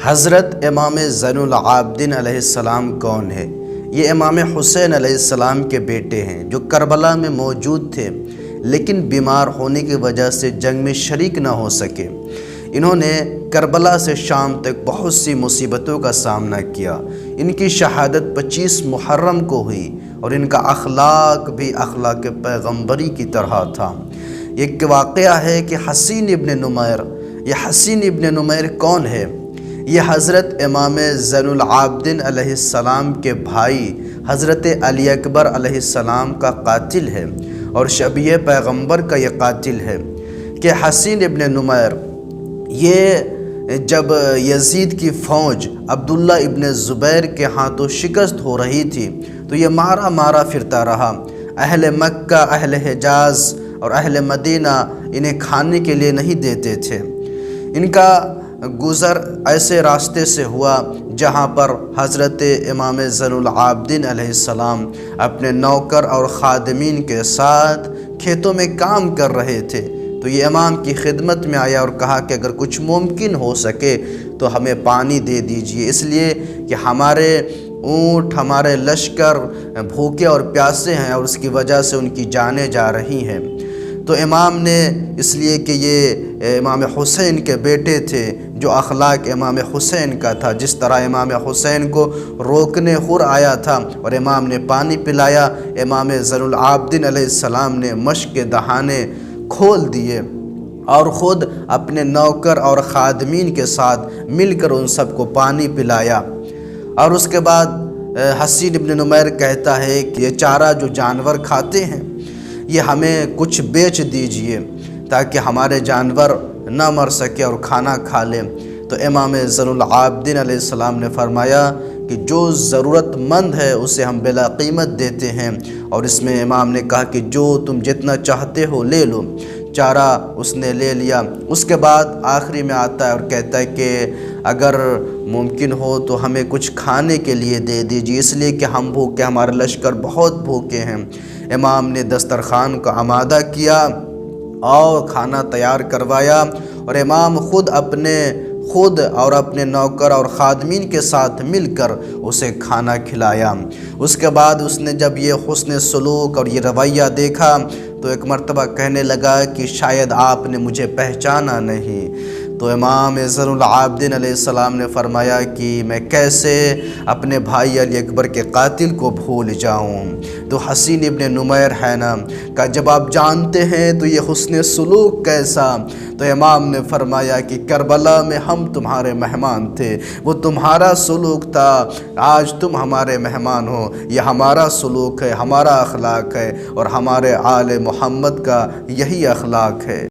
حضرت امام زین العابدین علیہ السلام کون ہے؟ یہ امام حسین علیہ السلام کے بیٹے ہیں جو کربلا میں موجود تھے لیکن بیمار ہونے کی وجہ سے جنگ میں شریک نہ ہو سکے۔ انہوں نے کربلا سے شام تک بہت سی مصیبتوں کا سامنا کیا۔ ان کی شہادت 25 محرم کو ہوئی اور ان کا اخلاق بھی اخلاق پیغمبری کی طرح تھا۔ ایک واقعہ ہے کہ حسین ابن نمیر، یہ حسین ابن نمیر کون ہے؟ یہ حضرت امام زین العابدین علیہ السلام کے بھائی حضرت علی اکبر علیہ السلام کا قاتل ہے اور شبیہ پیغمبر کا یہ قاتل ہے کہ حسین ابن نمیر یہ جب یزید کی فوج عبداللہ ابن زبیر کے ہاتھوں شکست ہو رہی تھی تو یہ مارا پھرتا رہا۔ اہل مکہ، اہل حجاز اور اہل مدینہ انہیں کھانے کے لیے نہیں دیتے تھے۔ ان کا گزر ایسے راستے سے ہوا جہاں پر حضرت امام زین العابدین علیہ السلام اپنے نوکر اور خادمین کے ساتھ کھیتوں میں کام کر رہے تھے تو یہ امام کی خدمت میں آیا اور کہا کہ اگر کچھ ممکن ہو سکے تو ہمیں پانی دے دیجئے، اس لیے کہ ہمارے اونٹ، ہمارے لشکر بھوکے اور پیاسے ہیں اور اس کی وجہ سے ان کی جانیں جا رہی ہیں۔ تو امام نے اس لیے کہ یہ امام حسین کے بیٹے تھے، جو اخلاق امام حسین کا تھا، جس طرح امام حسین کو روکنے خور آیا تھا اور امام نے پانی پلایا، امام زین العابدین علیہ السلام نے مشک کے دہانے کھول دیے اور خود اپنے نوکر اور خادمین کے ساتھ مل کر ان سب کو پانی پلایا۔ اور اس کے بعد حسین ابن نمیر کہتا ہے کہ یہ چارہ جو جانور کھاتے ہیں یہ ہمیں کچھ بیچ دیجئے تاکہ ہمارے جانور نہ مر سکے اور کھانا کھا لیں۔ تو امام زین العابدین علیہ السلام نے فرمایا کہ جو ضرورت مند ہے اسے ہم بلا قیمت دیتے ہیں، اور اس میں امام نے کہا کہ جو تم جتنا چاہتے ہو لے لو۔ چارہ اس نے لے لیا۔ اس کے بعد آخری میں آتا ہے اور کہتا ہے کہ اگر ممکن ہو تو ہمیں کچھ کھانے کے لیے دے دیجیے، اس لیے کہ ہم بھوکے، ہمارے لشکر بہت بھوکے ہیں۔ امام نے دسترخوان کو آمادہ کیا اور کھانا تیار کروایا اور امام خود اور اپنے نوکر اور خادمین کے ساتھ مل کر اسے کھانا کھلایا۔ اس کے بعد اس نے جب یہ حسن سلوک اور یہ رویہ دیکھا تو ایک مرتبہ کہنے لگا کہ شاید آپ نے مجھے پہچانا نہیں۔ تو امام زین العابدین علیہ السلام نے فرمایا کہ میں کیسے اپنے بھائی علی اکبر کے قاتل کو بھول جاؤں۔ تو حسین ابن نمیر ہے نا کہ جب آپ جانتے ہیں تو یہ حسن سلوک کیسا؟ تو امام نے فرمایا کہ کربلا میں ہم تمہارے مہمان تھے، وہ تمہارا سلوک تھا، آج تم ہمارے مہمان ہو، یہ ہمارا سلوک ہے، ہمارا اخلاق ہے اور ہمارے آل محمد کا یہی اخلاق ہے۔